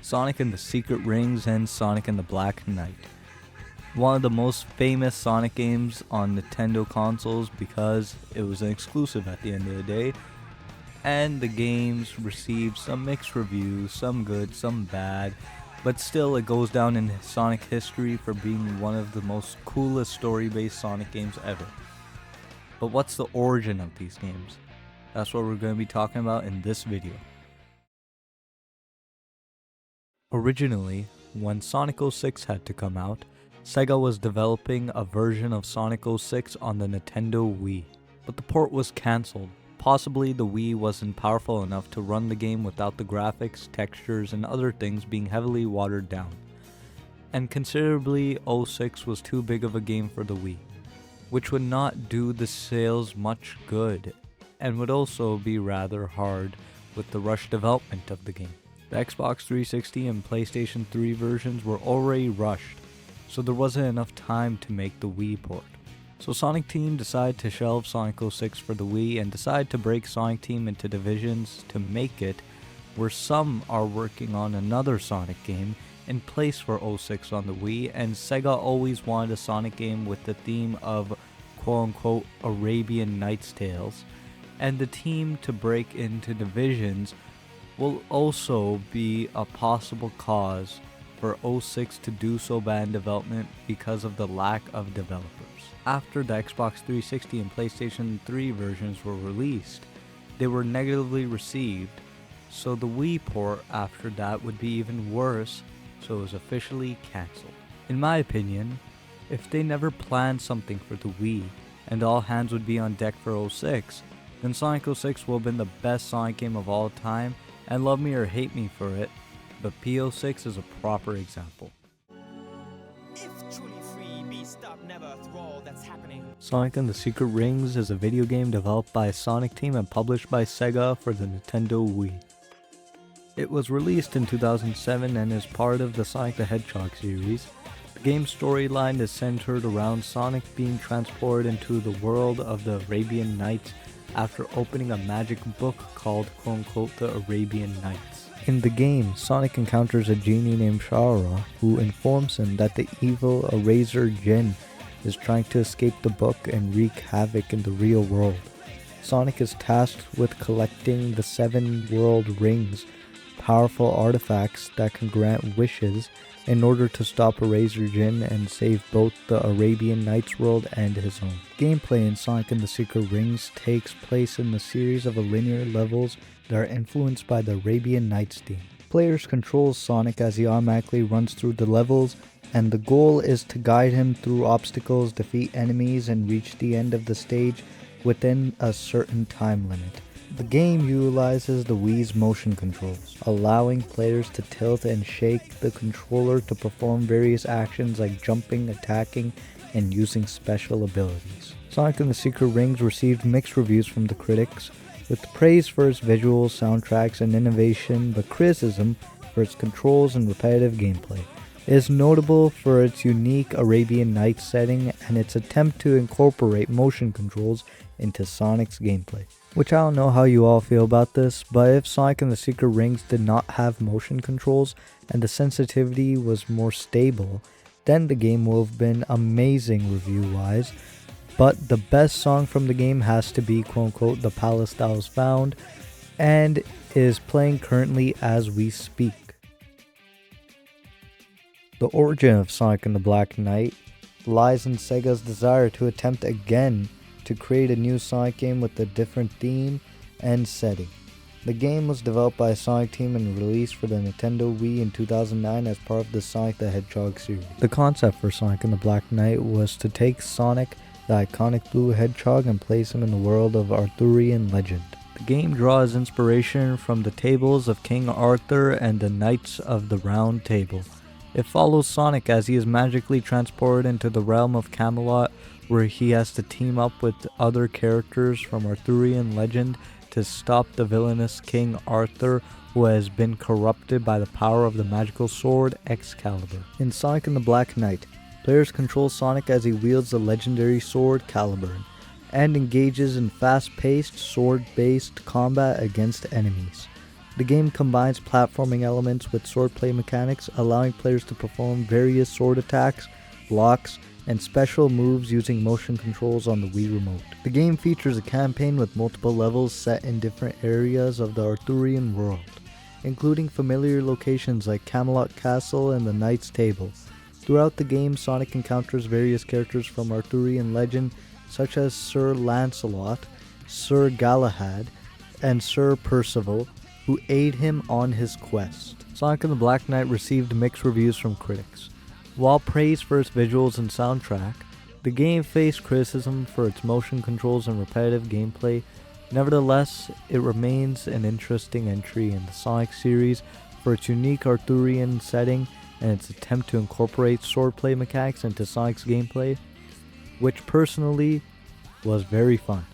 Sonic and the Secret Rings and Sonic and the Black Knight. One of the most famous Sonic games on Nintendo consoles because it was an exclusive at the end of the day, and the games received some mixed reviews, some good, some bad, but still it goes down in Sonic history for being one of the most coolest story-based Sonic games ever. But what's the origin of these games? That's what we're going to be talking about in this video. Originally, when Sonic 06 had to come out, Sega was developing a version of Sonic 06 on the Nintendo Wii, but the port was cancelled. Possibly the Wii wasn't powerful enough to run the game without the graphics, textures, and other things being heavily watered down. And considerably, 06 was too big of a game for the Wii, which would not do the sales much good, and would also be rather hard with the rushed development of the game. The Xbox 360 and PlayStation 3 versions were already rushed, so there wasn't enough time to make the Wii port. So Sonic Team decided to shelve Sonic 06 for the Wii and decided to break Sonic Team into divisions to make it where some are working on another Sonic game in place for 06 on the Wii, and Sega always wanted a Sonic game with the theme of quote-unquote Arabian Nights tales, and the team to break into divisions will also be a possible cause for 06 to do so bad in development because of the lack of developers. After the Xbox 360 and PlayStation 3 versions were released, they were negatively received, so the Wii port after that would be even worse, so it was officially cancelled. In my opinion, if they never planned something for the Wii and all hands would be on deck for 06, then Sonic 06 will have been the best Sonic game of all time, and love me or hate me for it, but P06 is a proper example. If truly free, be stopped never through all that's happening. Sonic and the Secret Rings is a video game developed by Sonic Team and published by Sega for the Nintendo Wii. It was released in 2007 and is part of the Sonic the Hedgehog series. The game's storyline is centered around Sonic being transported into the world of the Arabian Nights after opening a magic book called quote-unquote the Arabian Nights. In the game, Sonic encounters a genie named Shara who informs him that the evil Eraser Jinn is trying to escape the book and wreak havoc in the real world. Sonic is tasked with collecting the 7 world rings, powerful artifacts that can grant wishes, in order to stop Eraser Jinn and save both the Arabian Nights world and his own. Gameplay in Sonic and the Secret Rings takes place in a series of linear levels that are influenced by the Arabian Nights theme. Players control Sonic as he automatically runs through the levels, and the goal is to guide him through obstacles, defeat enemies, and reach the end of the stage within a certain time limit. The game utilizes the Wii's motion controls, allowing players to tilt and shake the controller to perform various actions like jumping, attacking, and using special abilities. Sonic and the Secret Rings received mixed reviews from the critics, with praise for its visuals, soundtracks, and innovation, but criticism for its controls and repetitive gameplay. It is notable for its unique Arabian Nights setting and its attempt to incorporate motion controls into Sonic's gameplay. Which I don't know how you all feel about this, but if Sonic and the Secret Rings did not have motion controls and the sensitivity was more stable, then the game would have been amazing review-wise. But the best song from the game has to be quote-unquote The Palace That Was Found, and is playing currently as we speak. The origin of Sonic and the Black Knight lies in Sega's desire to attempt again to create a new Sonic game with a different theme and setting. The game was developed by Sonic Team and released for the Nintendo Wii in 2009 as part of the Sonic the Hedgehog series. The concept for Sonic and the Black Knight was to take Sonic, the iconic blue hedgehog, and place him in the world of Arthurian legend. The game draws inspiration from the tables of King Arthur and the Knights of the Round Table. It follows Sonic as he is magically transported into the realm of Camelot, where he has to team up with other characters from Arthurian legend to stop the villainous King Arthur, who has been corrupted by the power of the magical sword Excalibur. In Sonic and the Black Knight, players control Sonic as he wields the legendary sword Caliburn, and engages in fast-paced, sword-based combat against enemies. The game combines platforming elements with swordplay mechanics, allowing players to perform various sword attacks, blocks, and special moves using motion controls on the Wii Remote. The game features a campaign with multiple levels set in different areas of the Arthurian world, including familiar locations like Camelot Castle and the Knight's Table. Throughout the game, Sonic encounters various characters from Arthurian legend such as Sir Lancelot, Sir Galahad, and Sir Percival, who aid him on his quest. Sonic and the Black Knight received mixed reviews from critics. While praised for its visuals and soundtrack, the game faced criticism for its motion controls and repetitive gameplay. Nevertheless, it remains an interesting entry in the Sonic series for its unique Arthurian setting and its attempt to incorporate swordplay mechanics into Sonic's gameplay, which personally was very fun.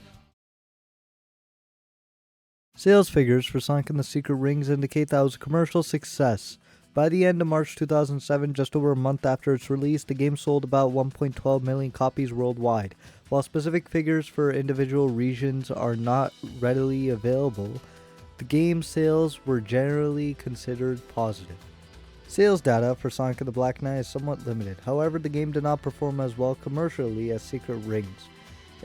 Sales figures for Sonic and the Secret Rings indicate that it was a commercial success. By the end of March 2007, just over a month after its release, the game sold about 1.12 million copies worldwide. While specific figures for individual regions are not readily available, the game's sales were generally considered positive. Sales data for Sonic and the Black Knight is somewhat limited. However, the game did not perform as well commercially as Secret Rings.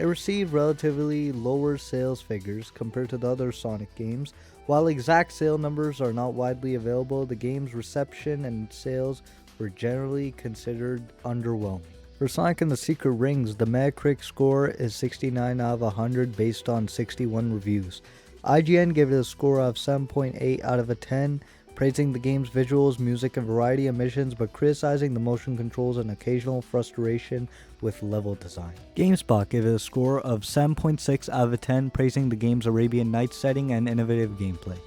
It received relatively lower sales figures compared to the other Sonic games. While exact sale numbers are not widely available, the game's reception and sales were generally considered underwhelming. For Sonic and the Secret Rings, the Metacritic score is 69 out of 100 based on 61 reviews. IGN gave it a score of 7.8 out of 10, praising the game's visuals, music, and variety of missions, but criticizing the motion controls and occasional frustration with level design. GameSpot gave it a score of 7.6 out of 10, praising the game's Arabian Nights setting and innovative gameplay,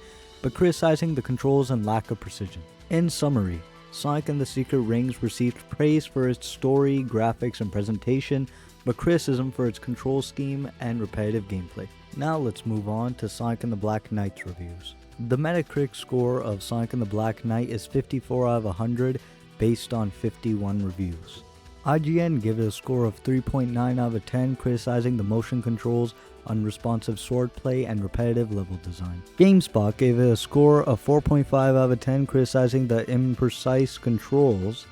but criticizing the controls and lack of precision. In summary, Sonic and the Secret Rings received praise for its story, graphics, and presentation, but criticism for its control scheme and repetitive gameplay. Now let's move on to Sonic and the Black Knight's reviews. The Metacritic score of Sonic and the Black Knight is 54 out of 100 based on 51 reviews. IGN gave it a score of 3.9 out of 10, criticizing the motion controls, unresponsive swordplay, and repetitive level design. GameSpot gave it a score of 4.5 out of 10, criticizing the imprecise controls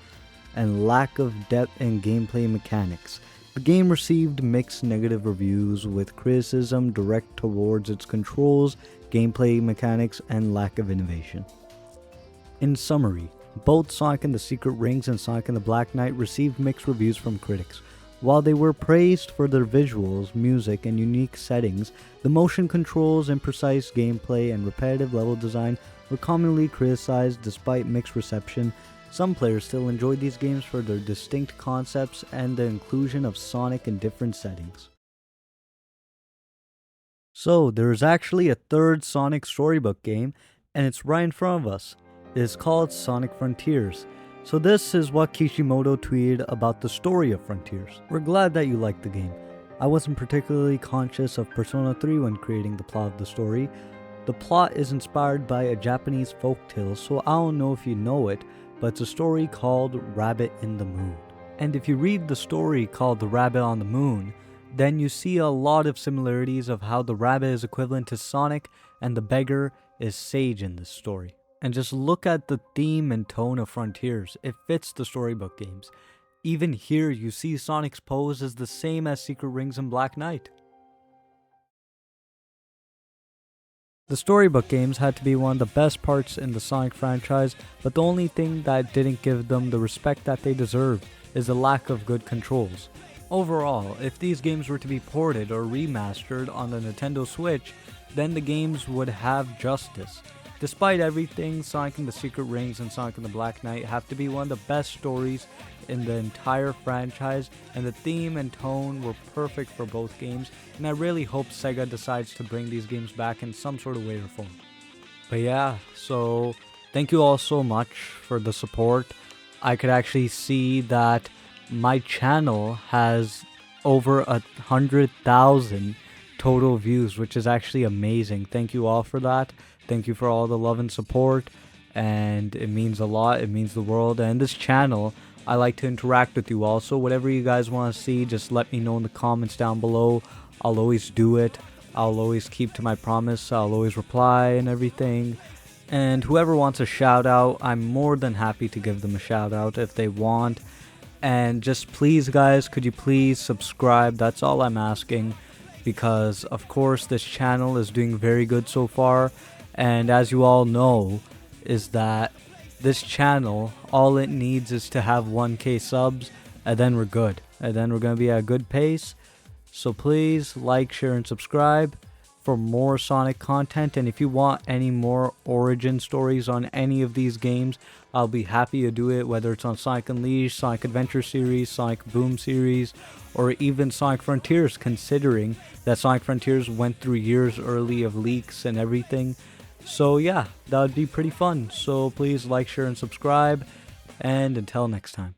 and lack of depth in gameplay mechanics. The game received mixed negative reviews, with criticism direct towards its controls, gameplay mechanics, and lack of innovation. In summary, both Sonic and the Secret Rings and Sonic and the Black Knight received mixed reviews from critics. While they were praised for their visuals, music, and unique settings, the motion controls, imprecise gameplay, and repetitive level design were commonly criticized. Despite mixed reception, some players still enjoyed these games for their distinct concepts and the inclusion of Sonic in different settings. So, there is actually a third Sonic storybook game, and it's right in front of us. It is called Sonic Frontiers. So this is what Kishimoto tweeted about the story of Frontiers. We're glad that you liked the game. I wasn't particularly conscious of Persona 3 when creating the plot of the story. The plot is inspired by a Japanese folktale, so I don't know if you know it, but it's a story called Rabbit in the Moon. And if you read the story called The Rabbit on the Moon, then you see a lot of similarities of how the rabbit is equivalent to Sonic and the beggar is Sage in this story. And just look at the theme and tone of Frontiers, it fits the storybook games. Even here you see Sonic's pose is the same as Secret Rings and Black Knight. The storybook games had to be one of the best parts in the Sonic franchise, but the only thing that didn't give them the respect that they deserved is the lack of good controls. Overall, if these games were to be ported or remastered on the Nintendo Switch, then the games would have justice. Despite everything, Sonic and the Secret Rings and Sonic and the Black Knight have to be one of the best stories in the entire franchise, and the theme and tone were perfect for both games, and I really hope Sega decides to bring these games back in some sort of way or form. But yeah, so thank you all so much for the support. I could actually see that my channel has over 100,000 total views, which is actually amazing. Thank you all for that. Thank you for all the love and support, and it means a lot. It means the world. And this channel, I like to interact with you all, so whatever you guys want to see, just let me know in the comments down below. I'll always do it. I'll always keep to my promise. I'll always reply and everything. And whoever wants a shout out, I'm more than happy to give them a shout out if they want. And just please guys, could you please subscribe? That's all I'm asking, because of course this channel is doing very good so far, and as you all know is that this channel, all it needs is to have 1k subs, and then we're good, and then we're gonna be at a good pace. So please like, share, and subscribe for more Sonic content. And if you want any more origin stories on any of these games, I'll be happy to do it, whether it's on Sonic Unleashed, Sonic Adventure series, Sonic Boom series, or even Sonic Frontiers, considering that Sonic Frontiers went through years early of leaks and everything. So yeah, that would be pretty fun. So please like, share, and subscribe, and until next time.